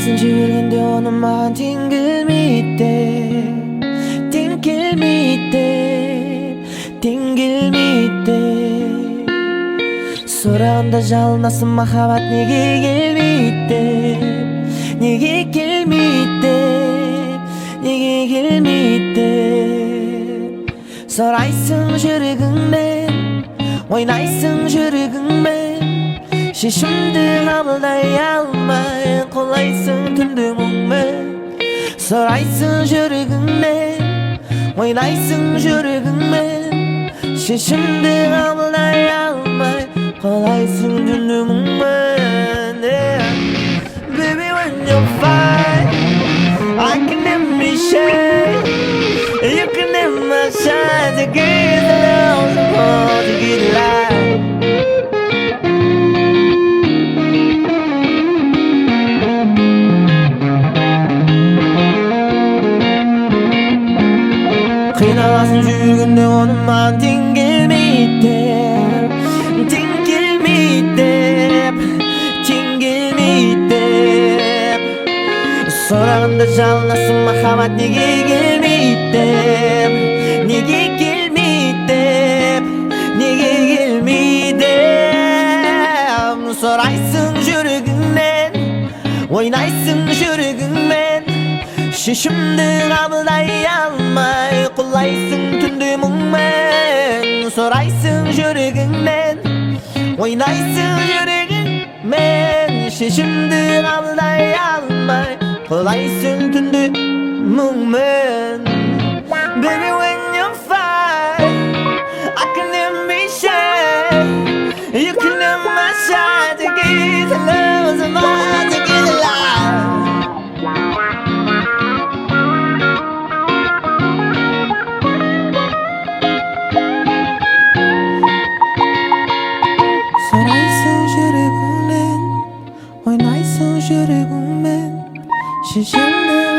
나선 줄근데 오늘만 딩길 밑에 딩길 밑에 딩길 밑에 소라온다 жалынасың махаббат неге келмейді неге келмейді неге келмейді сұрайсың жүрегіңмен ойнайсың жүрегіңмен шешімді қабылдай алмай құлайсың түнде мұңмен сұрайсың жүрегіңмен ойнайсың жүрегіңмен шешімді қабылдай алмай құлайсың түнде мұңмен Baby when you're fine I can never shine You can never shine to get the love support to get light қиналасың жүргенде оныман теңгелмейді теңгелмейді теңгелмейді сұрағанда жалынасың махаббат неге келмейді неге келмейді неге келмейді сұрайсың жүрегіңмен ойнайсың жүрегіңмен шешімді қабылдай алмай құлайсың түнде мұңмен сұрайсың жүрегіңмен ойнайсың жүрегіңмен шешімді қабылдай алмай құлайсың түнде мұңмен Baby when you're fine I can never be shy You can never shine to get the love of mine to get alive 서라있어 жүрегіңмен ойнайсың жүрегіңмен шешімді